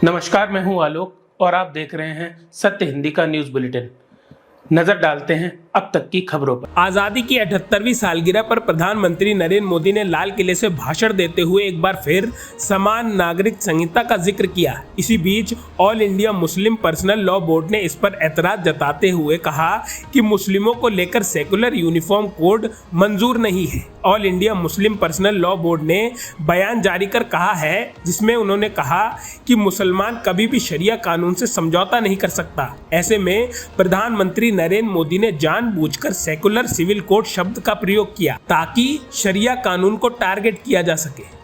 नमस्कार, मैं हूं आलोक और आप देख रहे हैं सत्य हिंदी का न्यूज बुलेटिन। नजर डालते हैं अब तक की खबरों पर। आजादी की 78वीं सालगिरह पर प्रधानमंत्री नरेंद्र मोदी ने लाल किले से भाषण देते हुए एक बार फिर समान नागरिक संहिता का जिक्र किया। इसी बीच all India Muslim personal law board ने इस पर ऐतराज जताते हुए कहा कि मुस्लिमों को लेकर सेकुलर यूनिफॉर्म कोड मंजूर नहीं है। All India Muslim personal law board ने बयान जारी कर कहा है, जिसमें उन्होंने कहा कि मुसलमान कभी भी शरिया कानून से समझौता नहीं कर सकता। ऐसे में प्रधानमंत्री नरेंद्र मोदी ने जानबूझकर सेकुलर सिविल कोड शब्द का प्रयोग किया ताकि शरिया कानून को टारगेट किया जा सके।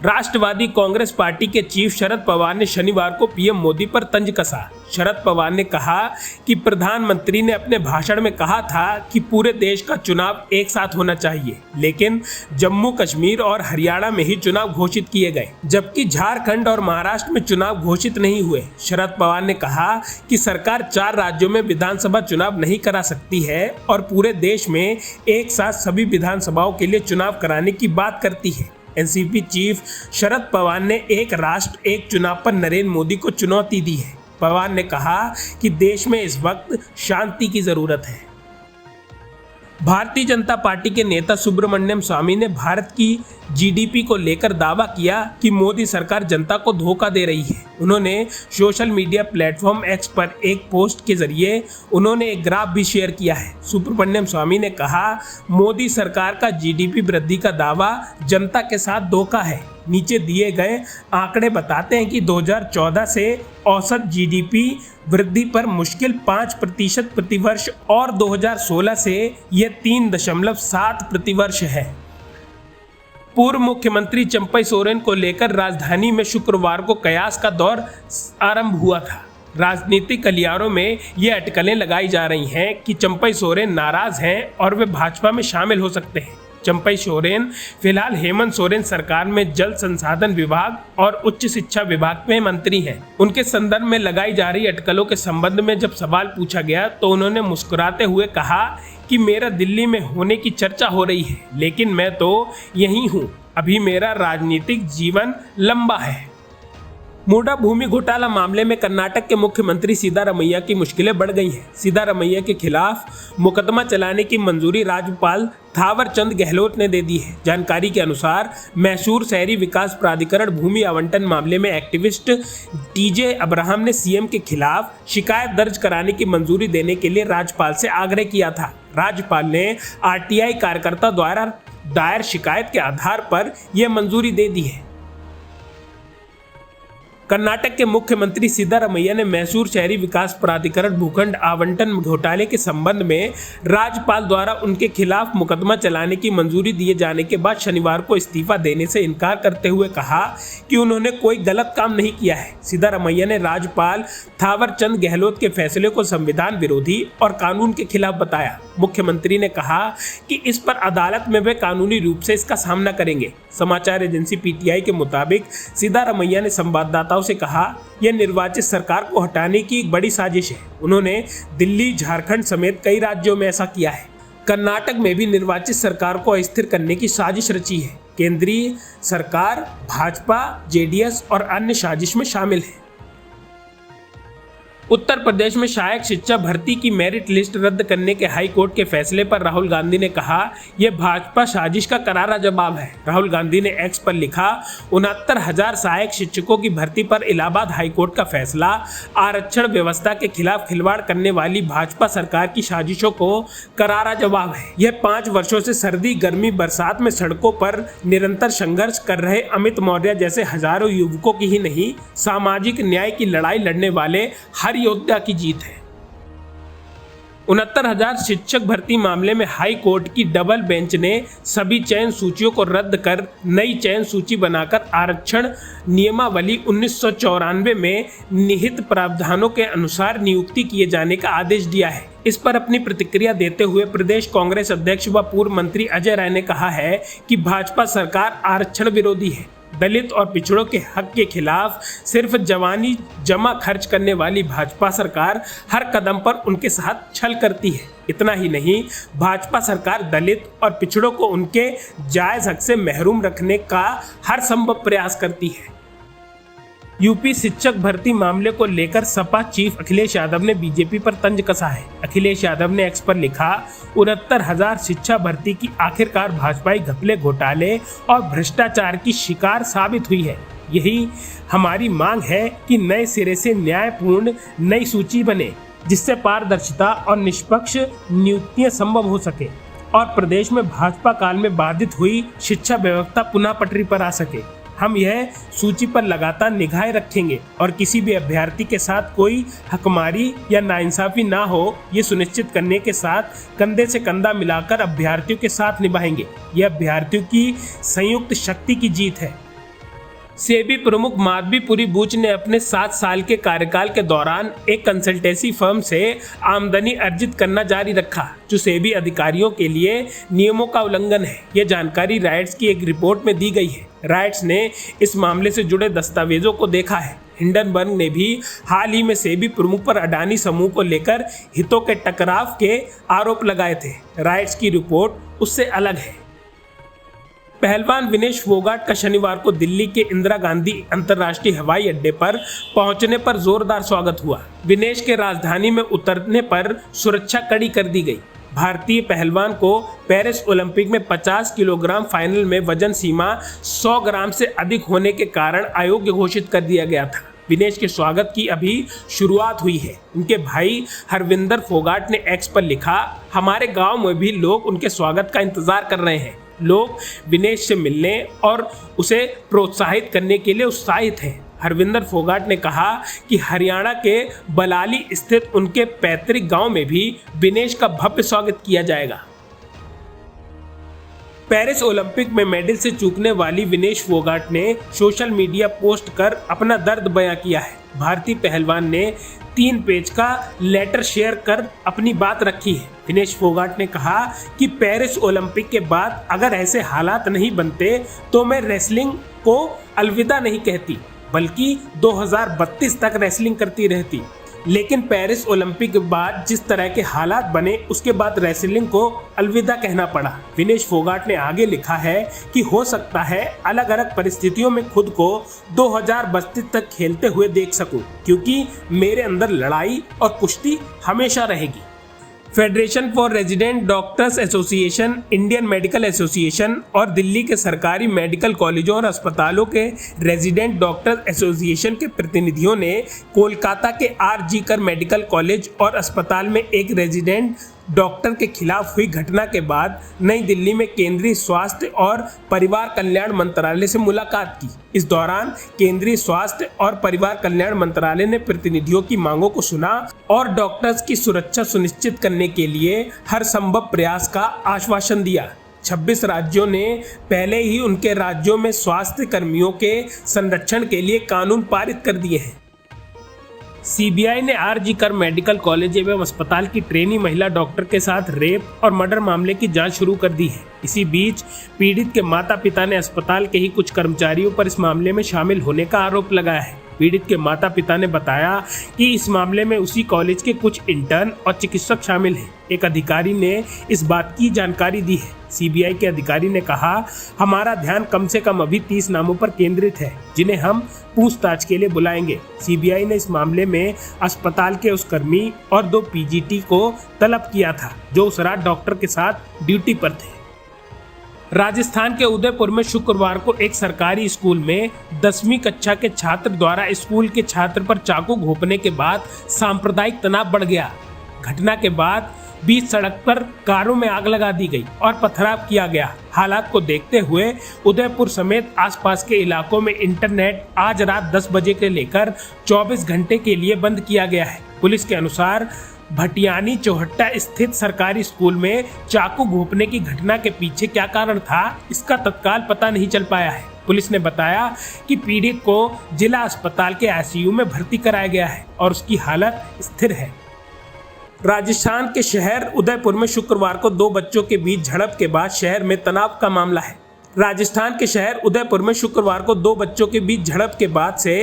राष्ट्रवादी कांग्रेस पार्टी के चीफ शरद पवार ने शनिवार को पीएम मोदी पर तंज कसा। शरद पवार ने कहा कि प्रधानमंत्री ने अपने भाषण में कहा था कि पूरे देश का चुनाव एक साथ होना चाहिए, लेकिन जम्मू कश्मीर और हरियाणा में ही चुनाव घोषित किए गए, जबकि झारखंड और महाराष्ट्र में चुनाव घोषित नहीं हुए। शरद पवार ने कहा कि सरकार 4 राज्यों में विधानसभा चुनाव नहीं करा सकती है और पूरे देश में एक साथ सभी विधानसभाओं के लिए चुनाव कराने की बात करती है। एनसीपी चीफ शरद पवार ने एक राष्ट्र एक चुनाव पर नरेंद्र मोदी को चुनौती दी है। पवार ने कहा कि देश में इस वक्त शांति की जरूरत है। भारतीय जनता पार्टी के नेता सुब्रमण्यम स्वामी ने भारत की जीडीपी को लेकर दावा किया कि मोदी सरकार जनता को धोखा दे रही है। उन्होंने सोशल मीडिया प्लेटफॉर्म एक्स पर एक पोस्ट के जरिए उन्होंने एक ग्राफ भी शेयर किया है। सुब्रमण्यम स्वामी ने कहा, मोदी सरकार का जीडीपी वृद्धि का दावा जनता के साथ धोखा है। नीचे दिए गए आंकड़े बताते हैं कि 2014 से औसत जीडीपी वृद्धि पर मुश्किल 5% प्रतिवर्ष और 2016 से यह 3.7 प्रतिवर्ष है। पूर्व मुख्यमंत्री चंपई सोरेन को लेकर राजधानी में शुक्रवार को कयास का दौर आरंभ हुआ था। राजनीतिक गलियारों में ये अटकलें लगाई जा रही हैं कि चंपई सोरेन नाराज हैं और वे भाजपा में शामिल हो सकते हैं। चंपई सोरेन फिलहाल हेमंत सोरेन सरकार में जल संसाधन विभाग और उच्च शिक्षा विभाग में मंत्री हैं। उनके संदर्भ में लगाई जा रही अटकलों के संबंध में जब सवाल पूछा गया तो उन्होंने मुस्कुराते हुए कहा कि मेरा दिल्ली में होने की चर्चा हो रही है, लेकिन मैं तो यहीं हूँ। अभी मेरा राजनीतिक जीवन लंबा है। मुंडा भूमि घोटाला मामले में कर्नाटक के मुख्यमंत्री सिद्धारमैया की मुश्किलें बढ़ गई हैं। सिद्धारमैया के खिलाफ मुकदमा चलाने की मंजूरी राज्यपाल थावरचंद गहलोत ने दे दी है। जानकारी के अनुसार मैसूर शहरी विकास प्राधिकरण भूमि आवंटन मामले में एक्टिविस्ट टीजे अब्राहम ने सीएम के खिलाफ शिकायत दर्ज कराने की मंजूरी देने के लिए राज्यपाल से आग्रह किया था। राज्यपाल ने आरटीआई कार्यकर्ता द्वारा दायर शिकायत के आधार पर यह मंजूरी दे दी है। कर्नाटक के मुख्यमंत्री सिद्धारमैया ने मैसूर शहरी विकास प्राधिकरण भूखंड आवंटन घोटाले के संबंध में राज्यपाल द्वारा उनके खिलाफ मुकदमा चलाने की मंजूरी दिए जाने के बाद शनिवार को इस्तीफा देने से इनकार करते हुए कहा कि उन्होंने कोई गलत काम नहीं किया है। सिद्धारमैया ने राज्यपाल थावरचंद गहलोत के फैसले को संविधान विरोधी और कानून के खिलाफ बताया। मुख्यमंत्री ने कहा कि इस पर अदालत में वे कानूनी रूप से इसका सामना करेंगे। समाचार एजेंसी पीटीआई के मुताबिक सिद्धारमैया ने संवाददाताओं से कहा, यह निर्वाचित सरकार को हटाने की एक बड़ी साजिश है। उन्होंने दिल्ली, झारखंड समेत कई राज्यों में ऐसा किया है। कर्नाटक में भी निर्वाचित सरकार को अस्थिर करने की साजिश रची है। केंद्रीय सरकार भाजपा, जेडीएस और अन्य साजिश में शामिल है। उत्तर प्रदेश में सहायक शिक्षा भर्ती की मेरिट लिस्ट रद्द करने के हाई कोर्ट के फैसले पर राहुल गांधी ने कहा, यह भाजपा साजिश का करारा जवाब है। राहुल गांधी ने एक्स पर लिखा, 69,000 सहायक शिक्षकों की भर्ती पर इलाहाबाद हाई कोर्ट का फैसला आरक्षण व्यवस्था के खिलाफ खिलवाड़ करने वाली भाजपा सरकार की साजिशों को करारा जवाब है। यह 5 वर्षों से सर्दी, गर्मी, बरसात में सड़कों पर निरंतर संघर्ष कर रहे अमित मौर्य जैसे हजारों युवकों की ही नहीं, सामाजिक न्याय की लड़ाई लड़ने वाले हर योद्धा की जीत है। 69,000 शिक्षक भर्ती मामले में हाई कोर्ट की डबल बेंच ने सभी चयन सूचियों को रद्द कर नई चयन सूची बनाकर आरक्षण नियमावली 1994 में निहित प्रावधानों के अनुसार नियुक्ति किए जाने का आदेश दिया है। इस पर अपनी प्रतिक्रिया देते हुए प्रदेश कांग्रेस अध्यक्ष व पूर्व मंत्री अजय राय ने कहा है कि भाजपा सरकार आरक्षण विरोधी है। दलित और पिछड़ों के हक के खिलाफ सिर्फ जवानी जमा खर्च करने वाली भाजपा सरकार हर कदम पर उनके साथ छल करती है। इतना ही नहीं, भाजपा सरकार दलित और पिछड़ों को उनके जायज हक से महरूम रखने का हर संभव प्रयास करती है। यूपी शिक्षक भर्ती मामले को लेकर सपा चीफ अखिलेश यादव ने बीजेपी पर तंज कसा है। अखिलेश यादव ने एक्स पर लिखा, 69,000 शिक्षा भर्ती की आखिरकार भाजपाई घपले, घोटाले और भ्रष्टाचार की शिकार साबित हुई है। यही हमारी मांग है कि नए सिरे से न्यायपूर्ण नई सूची बने, जिससे पारदर्शिता और निष्पक्ष नियुक्तियां संभव हो सके और प्रदेश में भाजपा काल में बाधित हुई शिक्षा व्यवस्था पुनः पटरी पर आ सके। हम यह सूची पर लगातार निगाहें रखेंगे और किसी भी अभ्यर्थी के साथ कोई हकमारी या नाइंसाफी ना हो, ये सुनिश्चित करने के साथ कंधे से कंधा मिलाकर अभ्यर्थियों के साथ निभाएंगे। यह अभ्यर्थियों की संयुक्त शक्ति की जीत है। सेबी प्रमुख माधवीपुरी बूच ने अपने 7 साल के कार्यकाल के दौरान एक कंसल्टेंसी फर्म से आमदनी अर्जित करना जारी रखा, जो सेबी अधिकारियों के लिए नियमों का उल्लंघन है। यह जानकारी राइट्स की एक रिपोर्ट में दी गई है। राइट्स ने इस मामले से जुड़े दस्तावेजों को देखा है। हिंडनबर्ग ने भी हाल ही में सेबी प्रमुख पर अडानी समूह को लेकर हितों के टकराव के आरोप लगाए थे। राइट्स की रिपोर्ट उससे अलग है। पहलवान विनेश फोगाट का शनिवार को दिल्ली के इंदिरा गांधी अंतर्राष्ट्रीय हवाई अड्डे पर पहुंचने पर जोरदार स्वागत हुआ। विनेश के राजधानी में उतरने पर सुरक्षा कड़ी कर दी गई। भारतीय पहलवान को पेरिस ओलंपिक में 50 किलोग्राम फाइनल में वजन सीमा 100 ग्राम से अधिक होने के कारण अयोग्य घोषित कर दिया गया था। विनेश के स्वागत की अभी शुरुआत हुई है। उनके भाई हरविंदर फोगाट ने एक्स पर लिखा, हमारे गांव में भी लोग उनके स्वागत का इंतजार कर रहे हैं। लोग विनेश से मिलने और उसे प्रोत्साहित करने के लिए उत्साहित हैं। हरविंदर फोगाट ने कहा कि हरियाणा के बलाली स्थित उनके पैतृक गांव में भी विनेश का भव्य स्वागत किया जाएगा। पेरिस ओलंपिक में मेडल से चूकने वाली विनेश फोगाट ने सोशल मीडिया पोस्ट कर अपना दर्द बयां किया है। भारतीय पहलवान ने 3 पेज का लेटर शेयर कर अपनी बात रखी है। विनेश फोगाट ने कहा कि पेरिस ओलंपिक के बाद अगर ऐसे हालात नहीं बनते तो मैं रेसलिंग को अलविदा नहीं कहती, बल्कि 2032 तक रेसलिंग करती रहती। लेकिन पेरिस ओलंपिक के बाद जिस तरह के हालात बने, उसके बाद रेसलिंग को अलविदा कहना पड़ा। विनेश फोगाट ने आगे लिखा है कि हो सकता है अलग अलग परिस्थितियों में खुद को 2032 तक खेलते हुए देख सकूं, क्योंकि मेरे अंदर लड़ाई और कुश्ती हमेशा रहेगी। Federation for resident doctors association, Indian medical association और दिल्ली के सरकारी मेडिकल कॉलेजों और अस्पतालों के रेजिडेंट डॉक्टर्स एसोसिएशन के प्रतिनिधियों ने कोलकाता के आर.जी. कर मेडिकल कॉलेज और अस्पताल में एक रेजिडेंट डॉक्टर के खिलाफ हुई घटना के बाद नई दिल्ली में केंद्रीय स्वास्थ्य और परिवार कल्याण मंत्रालय से मुलाकात की। इस दौरान केंद्रीय स्वास्थ्य और परिवार कल्याण मंत्रालय ने प्रतिनिधियों की मांगों को सुना और डॉक्टर्स की सुरक्षा सुनिश्चित करने के लिए हर संभव प्रयास का आश्वासन दिया। 26 राज्यों ने पहले ही उनके राज्यों में स्वास्थ्य कर्मियों के संरक्षण के लिए कानून पारित कर दिए हैं। सीबीआई ने आर.जी. कर मेडिकल कॉलेज एवं अस्पताल की ट्रेनी महिला डॉक्टर के साथ रेप और मर्डर मामले की जांच शुरू कर दी है। इसी बीच पीड़ित के माता पिता ने अस्पताल के ही कुछ कर्मचारियों पर इस मामले में शामिल होने का आरोप लगाया है। पीड़ित के माता पिता ने बताया कि इस मामले में उसी कॉलेज के कुछ इंटर्न और चिकित्सक शामिल हैं। एक अधिकारी ने इस बात की जानकारी दी है। सीबीआई के अधिकारी ने कहा, हमारा ध्यान कम से कम अभी 30 नामों पर केंद्रित है, जिन्हें हम पूछताछ के लिए बुलाएंगे। सीबीआई ने इस मामले में अस्पताल के उस कर्मी और 2 पीजीटी को तलब किया था, जो उस रात डॉक्टर के साथ ड्यूटी पर थे। राजस्थान के उदयपुर में शुक्रवार को एक सरकारी स्कूल में 10वीं कक्षा के छात्र द्वारा स्कूल के छात्र पर चाकू घोंपने के बाद सांप्रदायिक तनाव बढ़ गया। घटना के बाद बीच सड़क पर कारों में आग लगा दी गई और पथराव किया गया। हालात को देखते हुए उदयपुर समेत आसपास के इलाकों में इंटरनेट आज रात 10 बजे से लेकर 24 घंटे के लिए बंद किया गया है। पुलिस के अनुसार भटियानी चौहट्टा स्थित सरकारी स्कूल में चाकू घोंपने की घटना के पीछे क्या कारण था, इसका तत्काल पता नहीं चल पाया है। पुलिस ने बताया कि पीड़ित को जिला अस्पताल के आईसीयू में भर्ती कराया गया है और उसकी हालत स्थिर है। राजस्थान के शहर उदयपुर में शुक्रवार को 2 बच्चों के बीच झड़प के बाद शहर में तनाव का मामला है। राजस्थान के शहर उदयपुर में शुक्रवार को 2 बच्चों के बीच झड़प के बाद से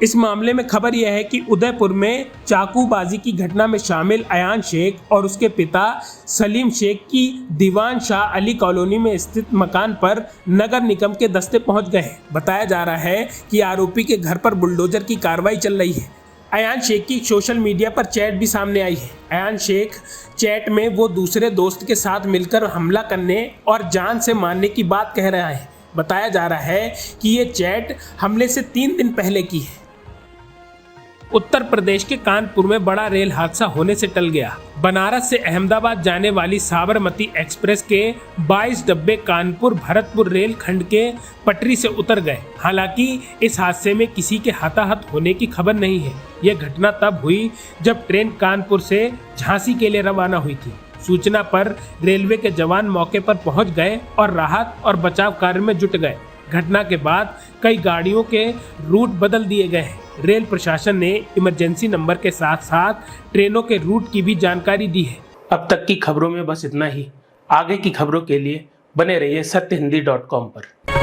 इस मामले में खबर यह है कि उदयपुर में चाकूबाजी की घटना में शामिल अयान शेख और उसके पिता सलीम शेख की दीवान शाह अली कॉलोनी में स्थित मकान पर नगर निगम के दस्ते पहुंच गए हैं। बताया जा रहा है कि आरोपी के घर पर बुलडोजर की कार्रवाई चल रही है। अयान शेख की सोशल मीडिया पर चैट भी सामने आई है। अयान शेख चैट में वो दूसरे दोस्त के साथ मिलकर हमला करने और जान से मारने की बात कह रहा है। बताया जा रहा है कि ये चैट हमले से 3 दिन पहले की है। उत्तर प्रदेश के कानपुर में बड़ा रेल हादसा होने से टल गया। बनारस से अहमदाबाद जाने वाली साबरमती एक्सप्रेस के 22 डब्बे कानपुर भरतपुर रेल खंड के पटरी से उतर गए। हालांकि इस हादसे में किसी के हताहत होने की खबर नहीं है। यह घटना तब हुई जब ट्रेन कानपुर से झांसी के लिए रवाना हुई थी। सूचना पर रेलवे के जवान मौके पर पहुंच गए और राहत और बचाव कार्य में जुट गए। घटना के बाद कई गाड़ियों के रूट बदल दिए गए हैं। रेल प्रशासन ने इमरजेंसी नंबर के साथ साथ ट्रेनों के रूट की भी जानकारी दी है। अब तक की खबरों में बस इतना ही। आगे की खबरों के लिए बने रहिए सत्यहिंदी.com पर।